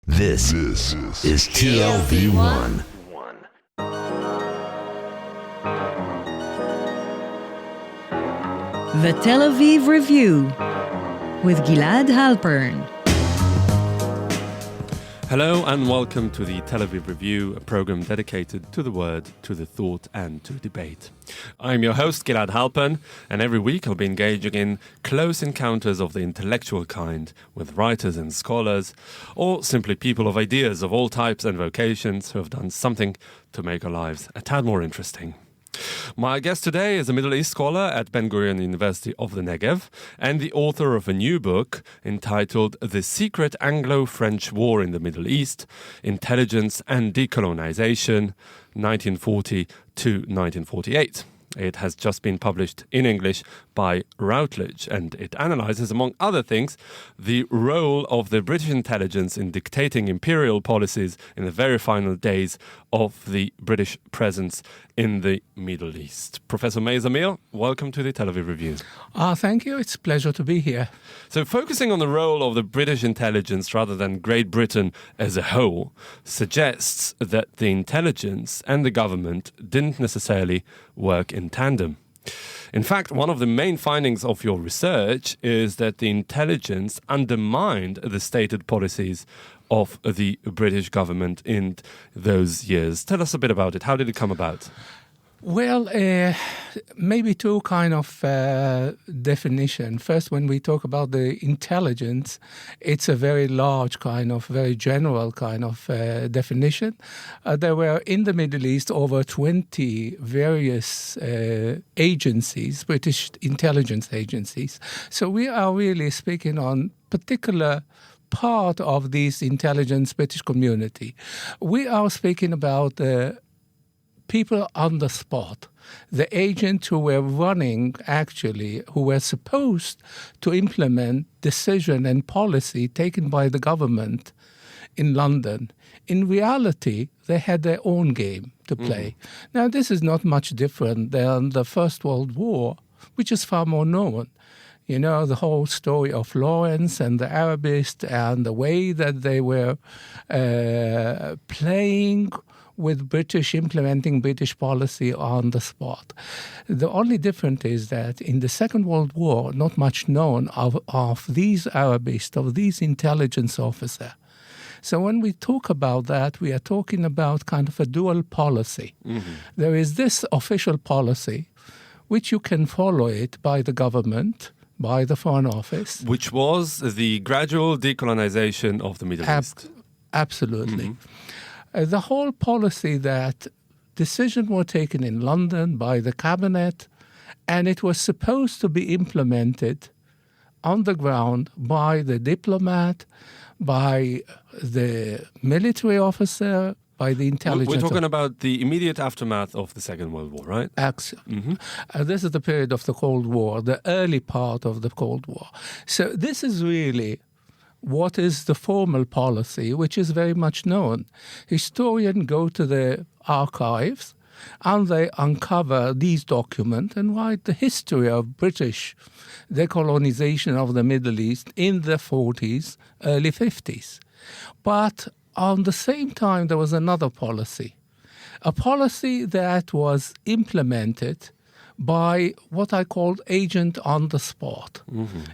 This is TLV1. The Tel Aviv Review with Gilad Halpern. Hello and welcome to the Tel Aviv Review, a program dedicated to the word, to the thought and to debate. I'm your host, Gilad Halpern, and every week I'll be engaging in close encounters of the intellectual kind with writers and scholars, or simply people of ideas of all types and vocations who have done something to make our lives a tad more interesting. My guest today is a Middle East scholar at Ben-Gurion University of the Negev and the author of a new book entitled The Secret Anglo-French War in the Middle East, Intelligence and Decolonization, 1940 to 1948. It has just been published in English by Routledge, and it analyzes, among other things, the role of the British intelligence in dictating imperial policies in the very final days of the British presence in the Middle East. Professor Meir Zamir, welcome to the Tel Aviv Review. Thank you. It's a pleasure to be here. So focusing on the role of the British intelligence rather than Great Britain as a whole suggests that the intelligence and the government didn't necessarily work in tandem. In fact, one of the main findings of your research is that the intelligence undermined the stated policies of the British government in those years. Tell us a bit about it. How did it come about? Well, maybe two kind of definition. First, when we talk about the intelligence, it's a very large kind of, very general kind of definition. There were in the Middle East over 20 various agencies, British intelligence agencies. So we are really speaking on particular part of this intelligence British community. We are speaking about people on the spot, the agents who were running, actually, who were supposed to implement decision and policy taken by the government in London. In reality, they had their own game to play. Now, this is not much different than the First World War, which is far more known. You know, the whole story of Lawrence and the Arabists and the way that they were playing with British, implementing British policy on the spot. The only difference is that in the Second World War, not much known of these Arabists, of these intelligence officers. So when we talk about that, we are talking about kind of a dual policy. There is this official policy, which you can follow it by the government, by the Foreign Office. Which was the gradual decolonization of the Middle East. Absolutely. The whole policy that decisions were taken in London by the cabinet, and it was supposed to be implemented on the ground by the diplomat, by the military officer, by the intelligence. We're talking about the immediate aftermath of the Second World War, right? This is the period of the Cold War, the early part of the Cold War. So this is really what is the formal policy, which is very much known. Historians go to the archives and they uncover these documents and write the history of British decolonization of the Middle East in the 40s, early 50s. But on the same time, there was another policy, a policy that was implemented by what I called agent on the spot,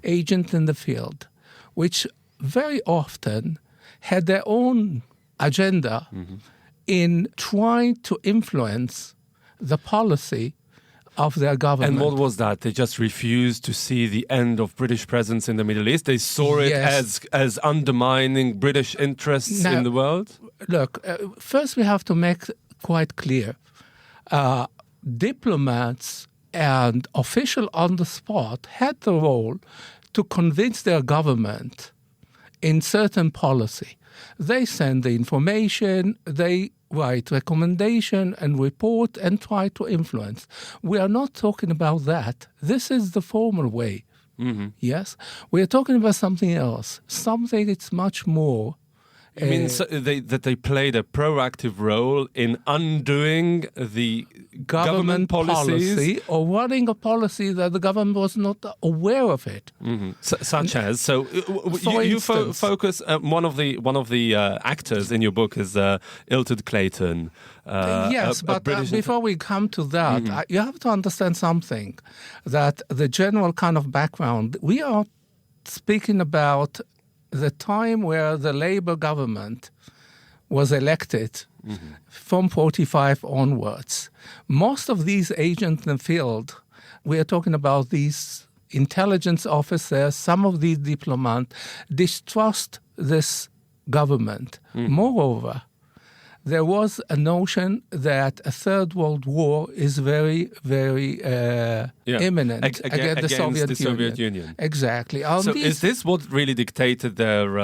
agent in the field, which very often had their own agenda in trying to influence the policy of their government. And what was that? They just refused to see the end of British presence in the Middle East? They saw it as undermining British interests in the world? Look, first we have to make quite clear, diplomats and officials on the spot had the role to convince their government in certain policy. They send the information, they write recommendation and report and try to influence. We are not talking about that. This is the formal way. Yes? We are talking about something else, something that's much more I mean, that they played a proactive role in undoing the government policies? policy or running a policy that the government was not aware of it. Such as, so For you instance- focus, one of the actors in your book is Illtyd Clayton. Yes, a but British before we come to that, you have to understand something, that the general kind of background, we are speaking about the time where the Labour government was elected from 45 onwards. Most of these agents in the field, we are talking about these intelligence officers, some of these diplomats, distrust this government. Moreover, there was a notion that a third world war is very, very imminent against the Soviet Union. Exactly. So is this what really dictated their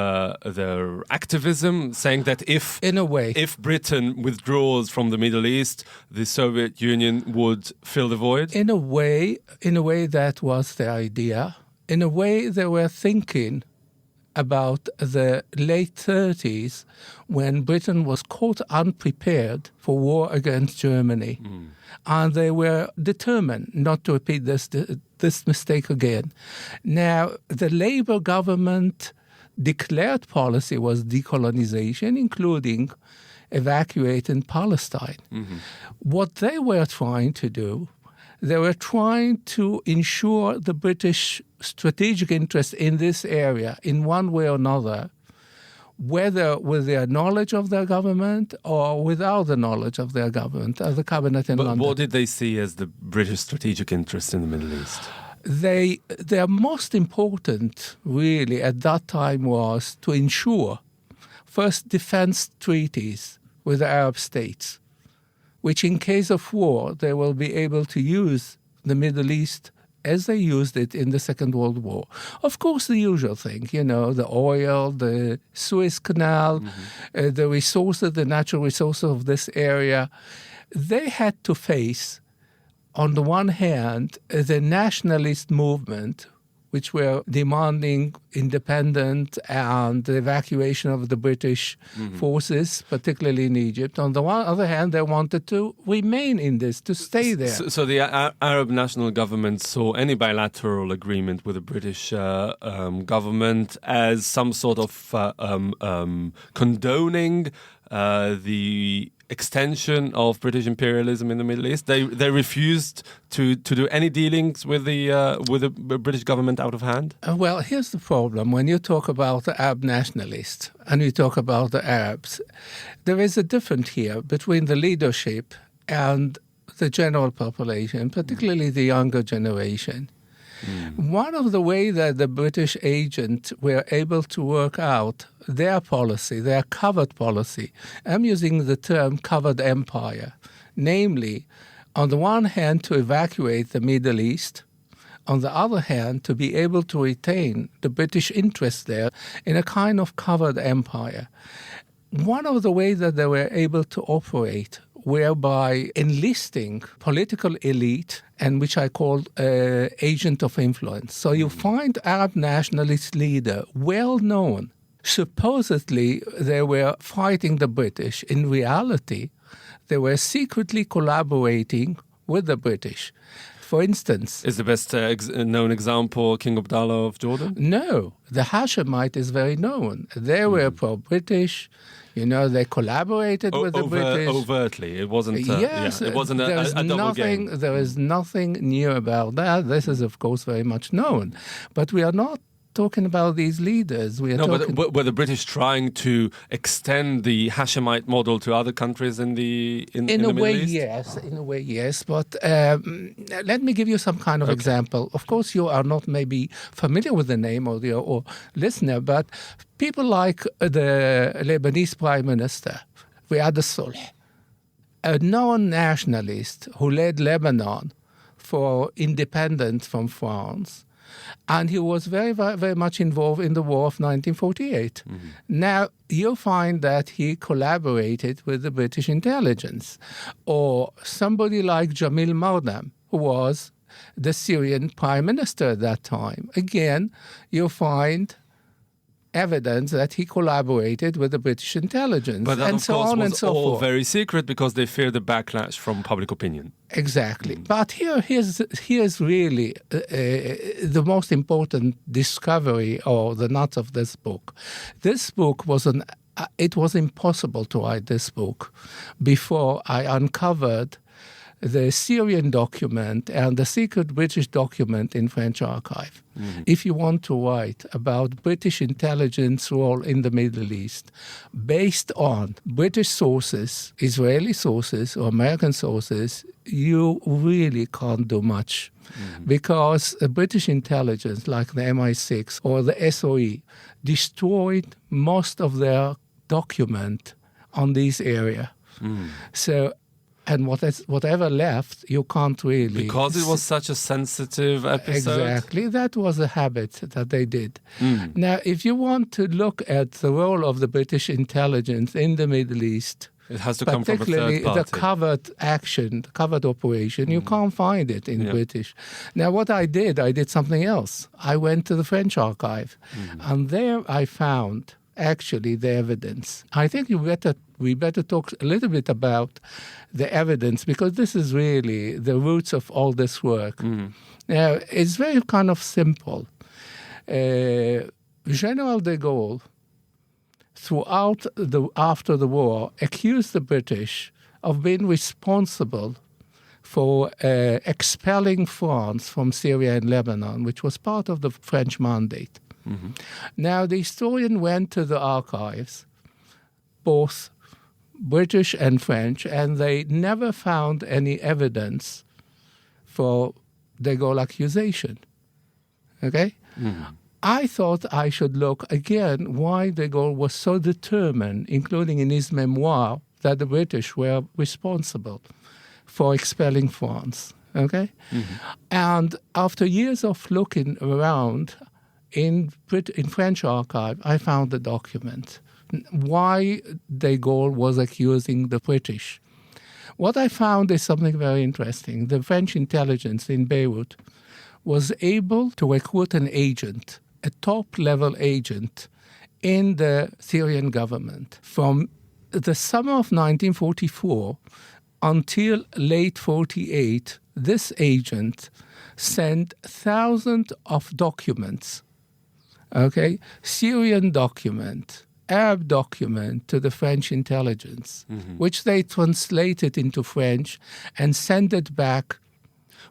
activism, saying that in a way, if Britain withdraws from the Middle East, the Soviet Union would fill the void? in a way, that was the idea. In a way, they were thinking about the late 30s when Britain was caught unprepared for war against Germany. And they were determined not to repeat this mistake again. Now, the Labour government declared policy was decolonization, including evacuating Palestine. What they were trying to do, they were trying to ensure the British strategic interest in this area in one way or another, whether with their knowledge of their government or without the knowledge of their government, the cabinet in London. But what did they see as the British strategic interest in the Middle East? Their most important, really, at that time was to ensure, first, defense treaties with the Arab states, which in case of war, they will be able to use the Middle East as they used it in the Second World War. Of course, the usual thing, the oil, the Suez Canal, the resources, the natural resources of this area. They had to face, on the one hand, the nationalist movement, which were demanding independence and the evacuation of the British forces, particularly in Egypt. On the other hand, they wanted to remain in this, to stay there. So the Arab national government saw any bilateral agreement with the British government as some sort of condoning the extension of British imperialism in the Middle East. They refused to do any dealings with the British government out of hand. Well, here's the problem. When you talk about the Arab nationalists and you talk about the Arabs, there is a difference here between the leadership and the general population, particularly the younger generation. One of the ways that the British agents were able to work out their policy, their covered policy, I'm using the term covered empire, namely, on the one hand, to evacuate the Middle East, on the other hand, to be able to retain the British interest there in a kind of covered empire. One of the ways that they were able to operate whereby enlisting political elite, and which I call agent of influence. So you find Arab nationalist leader, well known. Supposedly they were fighting the British. In reality, they were secretly collaborating with the British. For instance... Is the best known example King Abdullah of Jordan? No, the Hashemite is very known. They were pro-British. They collaborated with the British. Overtly. It wasn't, yes, it wasn't a double game. There is nothing new about that. This is, of course, very much known. But we are not talking about these leaders. But were the British trying to extend the Hashemite model to other countries in the Middle East? Yes. In a way, yes. But let me give you some kind of example. Of course, you are not maybe familiar with the name or listener, but people like the Lebanese Prime Minister, Riyad al-Sulh, a known nationalist who led Lebanon for independence from France, and he was very, very, very much involved in the war of 1948. Now, you find that he collaborated with the British intelligence. Or somebody like Jamil Mardam, who was the Syrian prime minister at that time. Again, you find evidence that he collaborated with the British intelligence, But that, and of so course, on was and so all forth. very secret because they feared the backlash from public opinion. Exactly. But here's really the most important discovery or the nuts of this book. This book was it was impossible to write this book before I uncovered the Syrian document and the secret British document in French archive. Mm-hmm. If you want to write about British intelligence role in the Middle East based on British sources, Israeli sources or American sources, you really can't do much. Mm-hmm. Because British intelligence like the MI6 or the SOE destroyed most of their document on this area. Mm. So, and whatever left, you can't really... Because it was such a sensitive episode? Exactly. That was a habit that they did. Mm. Now, if you want to look at the role of the British intelligence in the Middle East, it has to come from a third party. Particularly the covert action, the covert operation, you can't find it in British. Now, what I did something else. I went to the French archive, and there I found actually the evidence. I think we better talk a little bit about the evidence, because this is really the roots of all this work. Now, it's very kind of simple. General de Gaulle, after the war, accused the British of being responsible for expelling France from Syria and Lebanon, which was part of the French mandate. Mm-hmm. Now, the historian went to the archives, both British and French, and they never found any evidence for de Gaulle accusation. Okay? Mm-hmm. I thought I should look again why de Gaulle was so determined, including in his memoir, that the British were responsible for expelling France. Okay? Mm-hmm. And after years of looking around, in French archive, I found the document. Why de Gaulle was accusing the British. What I found is something very interesting. The French intelligence in Beirut was able to recruit an agent, a top-level agent, in the Syrian government. From the summer of 1944 until late 48, this agent sent thousands of documents, Syrian document, Arab document to the French intelligence, which they translated into French and sent it back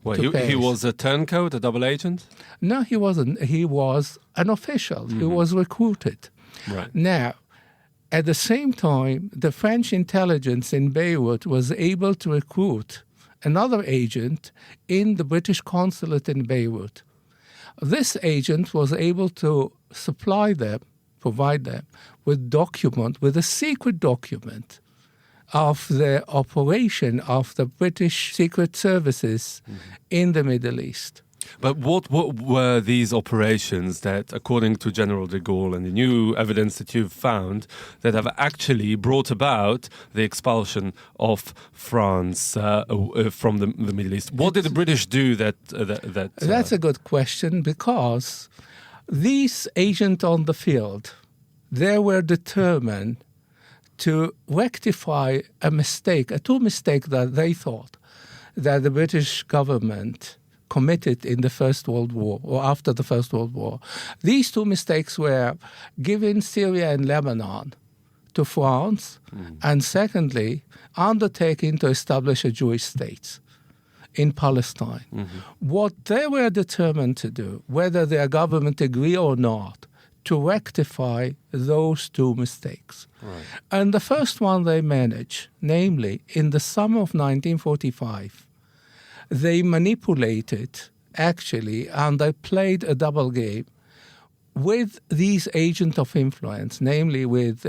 to Paris. He was a turncoat, a double agent? No, he wasn't. He was an official. He was recruited. Right. Now, at the same time, the French intelligence in Beirut was able to recruit another agent in the British consulate in Beirut. This agent was able to provide them with a secret document of the operation of the British secret services in the Middle East. But what were these operations that, according to General de Gaulle and the new evidence that you've found, that have actually brought about the expulsion of France from the Middle East? What did the British do That's a good question, because these agents on the field, they were determined to rectify two mistakes that they thought that the British government committed in the First World War or after the First World War. These two mistakes were giving Syria and Lebanon to France, and secondly, undertaking to establish a Jewish state in Palestine. What they were determined to do, whether their government agree or not, to rectify those two mistakes. Right. And the first one they managed, namely, in the summer of 1945, they manipulated, actually, and they played a double game with these agents of influence, namely with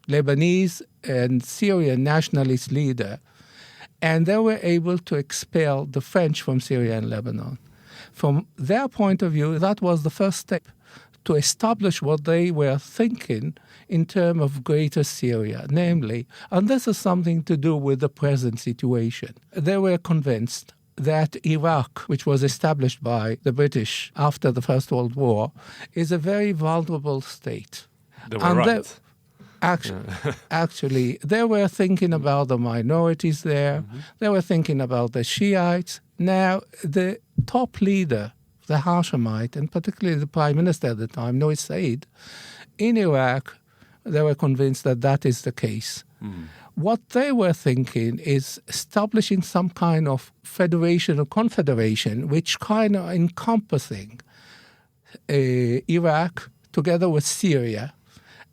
Lebanese and Syrian nationalist leader, and they were able to expel the French from Syria and Lebanon. From their point of view, that was the first step to establish what they were thinking in terms of Greater Syria, namely, and this has something to do with the present situation. They were convinced that Iraq, which was established by the British after the First World War, is a very vulnerable state. They were right. Actually, they were thinking about the minorities there. Mm-hmm. They were thinking about the Shiites. Now, the top leader, the Hashemite, and particularly the prime minister at the time, Nouri Said, in Iraq, they were convinced that that is the case. Mm-hmm. What they were thinking is establishing some kind of federation or confederation, which kind of encompassing Iraq together with Syria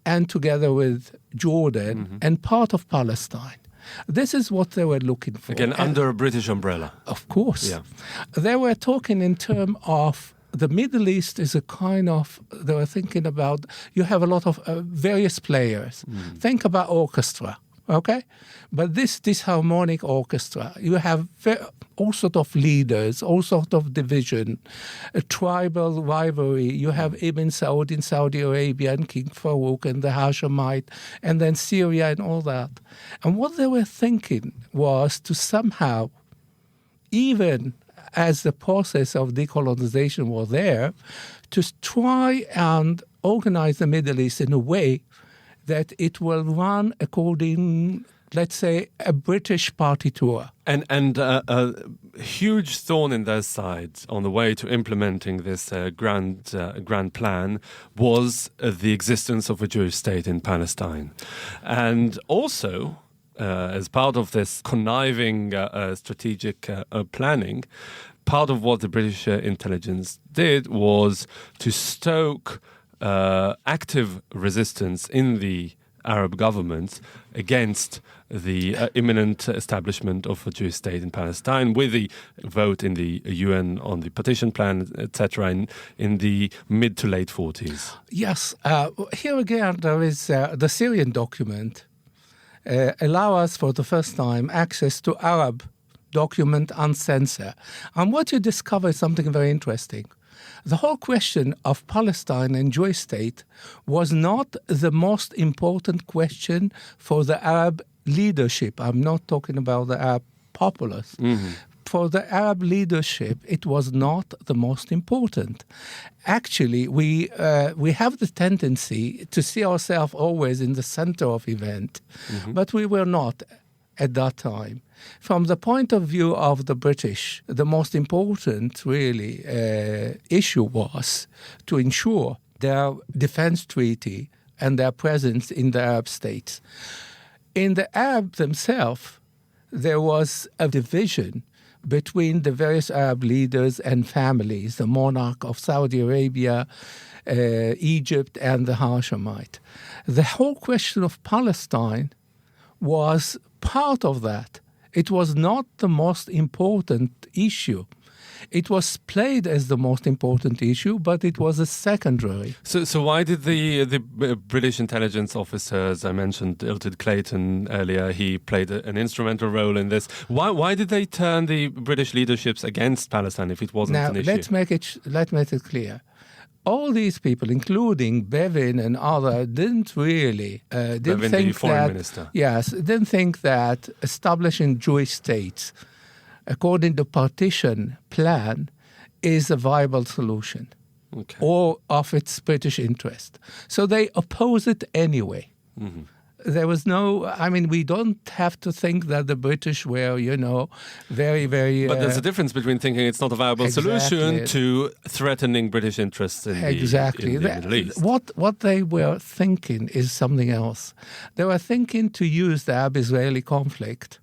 and together with Jordan and part of Palestine. This is what they were looking for. Again, under a British umbrella. Of course. Yeah. They were talking in terms of the Middle East is a kind of, they were thinking about, you have a lot of various players. Think about orchestra. Okay, but this harmonic orchestra, you have all sort of leaders, all sort of division, a tribal rivalry. You have Ibn Saud in Saudi Arabia and King Farouk and the Hashemite, and then Syria and all that. And what they were thinking was to somehow, even as the process of decolonization was there, to try and organize the Middle East in a way that it will run according, let's say, a British partitura. And a huge thorn in their side on the way to implementing this grand plan was the existence of a Jewish state in Palestine. And also, as part of this conniving strategic planning, part of what the British intelligence did was to stoke active resistance in the Arab governments against the imminent establishment of a Jewish state in Palestine, with the vote in the UN on the partition plan, etc., in the mid to late 40s. Yes. Here again, there is the Syrian document allow us for the first time access to Arab document uncensored. And what you discover is something very interesting. The whole question of Palestine and Jewish state was not the most important question for the Arab leadership. I'm not talking about the Arab populace. Mm-hmm. For the Arab leadership, it was not the most important. Actually, we have the tendency to see ourselves always in the center of event, but we were not at that time. From the point of view of the British, the most important, really, issue was to ensure their defense treaty and their presence in the Arab states. In the Arab themselves, there was a division between the various Arab leaders and families, the monarch of Saudi Arabia, Egypt, and the Hashemite. The whole question of Palestine was part of that. It was not the most important issue. It was played as the most important issue, but it was a secondary. So why did the British intelligence officers, I mentioned Iltud Clayton earlier, he played an instrumental role in this. Why did they turn the British leaderships against Palestine if it wasn't an issue? Let's make it clear. All these people, including Bevin and others, didn't really Bevin, the foreign minister. Yes, didn't think that establishing Jewish states according to partition plan is a viable solution, or of its British interest. So they oppose it anyway. Mm-hmm. There was we don't have to think that the British were, very, very... But there's a difference between thinking it's not a viable solution to threatening British interests in the Middle East. What they were thinking is something else. They were thinking to use the Arab-Israeli conflict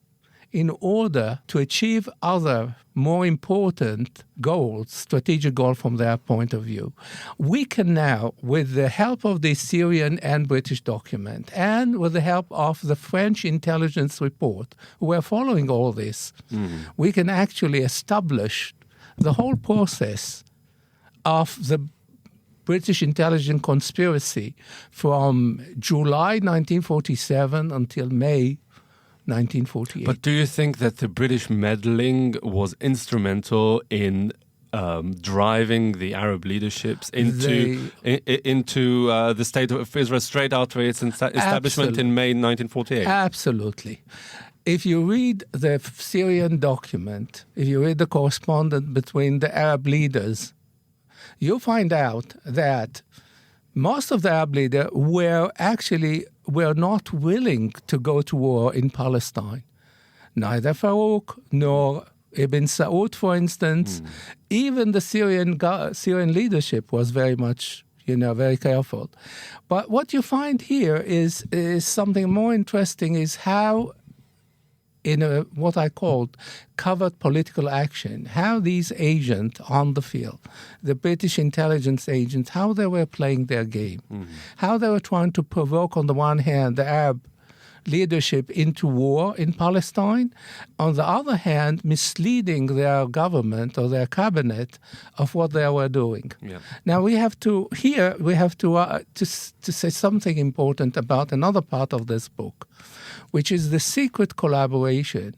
in order to achieve other more important goals, strategic goals from their point of view. We can now, with the help of the Syrian and British document, and with the help of the French intelligence report, who are following all this, we can actually establish the whole process of the British intelligence conspiracy from July 1947 until May 1948. But do you think that the British meddling was instrumental in driving the Arab leaderships into the state of Israel straight after its establishment in May 1948? Absolutely. if you read the Syrian document, if you read the correspondence between the Arab leaders, you find out that most of the Arab leaders were not willing to go to war in Palestine. Neither Farouk nor Ibn Saud, for instance. Even the Syrian leadership was very much, very careful. But what you find here is something more interesting, is how, in what I called covert political action, how these agents on the field, the British intelligence agents, how they were playing their game, how they were trying to provoke, on the one hand, the Arab leadership into war in Palestine, on the other hand, misleading their government or their cabinet of what they were doing. Yeah. Now we have to say something important about another part of this book, which is the secret collaboration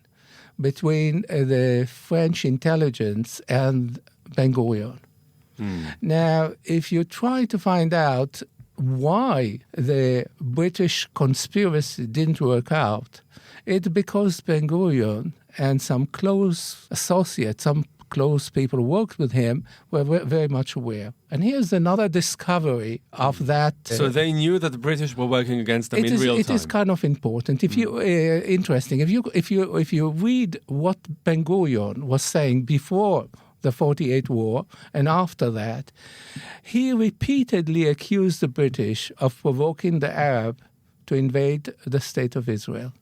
between the French intelligence and Ben-Gurion. Now, if you try to find out why the British conspiracy didn't work out, it's because Ben-Gurion and some close associates, some close people who worked with him, were very much aware. And here's another discovery of that. So they knew that the British were working against them in real time. It is kind of important. If you interesting. If you read what Ben-Gurion was saying before the 48 war and after that, he repeatedly accused the British of provoking the Arab to invade the state of Israel.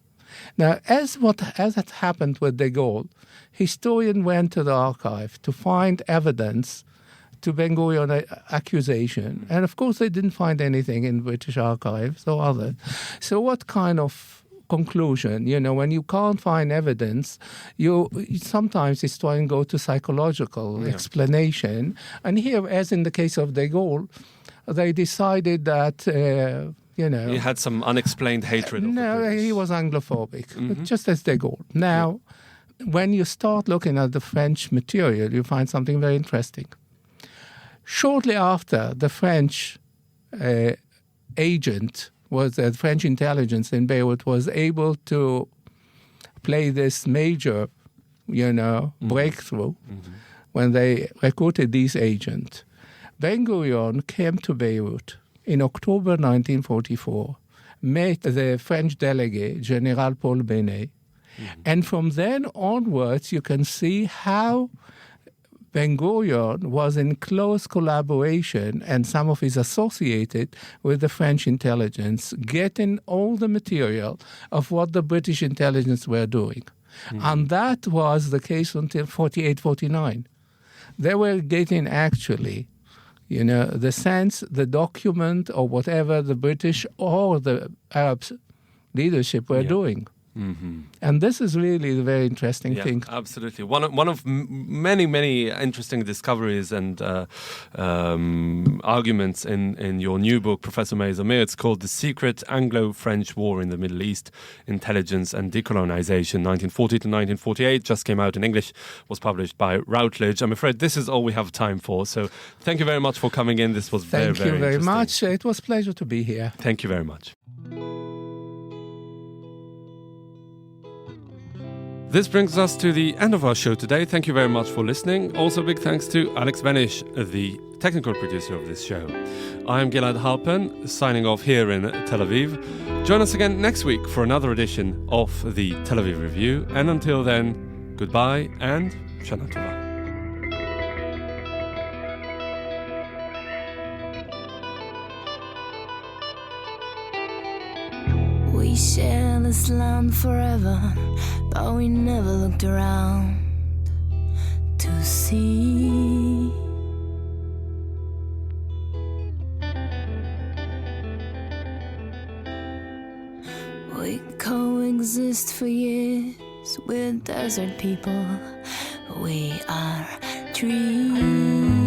Now, as it happened with de Gaulle, historians went to the archive to find evidence to Ben-Gurion accusation, and of course they didn't find anything in British archives or others. So what kind of conclusion, when you can't find evidence, sometimes it's trying to go to psychological explanation. And here, as in the case of de Gaulle, they decided that, He had some unexplained hatred of the British. He was Anglophobic, just as de Gaulle. Now, when you start looking at the French material, you find something very interesting. Shortly after, the French agent the French intelligence in Beirut was able to play this major, breakthrough when they recruited these agents. Ben-Gurion came to Beirut in October 1944, met the French delegate, General Paul Benet, and from then onwards you can see how Ben-Gurion was in close collaboration, and some of his associated with the French intelligence, getting all the material of what the British intelligence were doing. And that was the case until 48-49. They were getting actually, the sense, the document, or whatever the British or the Arab leadership were doing. And this is really the very interesting thing. Absolutely. One of many interesting discoveries and arguments in your new book, Professor Meir Zamir. It's called The Secret Anglo-French War in the Middle East, Intelligence and Decolonization, 1940 to 1948. Just came out in English, was published by Routledge. I'm afraid this is all we have time for. So thank you very much for coming in. This was very interesting. Thank you very much. It was a pleasure to be here. Thank you very much. This brings us to the end of our show today. Thank you very much for listening. Also, big thanks to Alex Benish, the technical producer of this show. I'm Gilad Halpern, signing off here in Tel Aviv. Join us again next week for another edition of the Tel Aviv Review. And until then, goodbye and Shana Tova. We share this land forever, but we never looked around to see. We coexist for years with desert people. We are trees.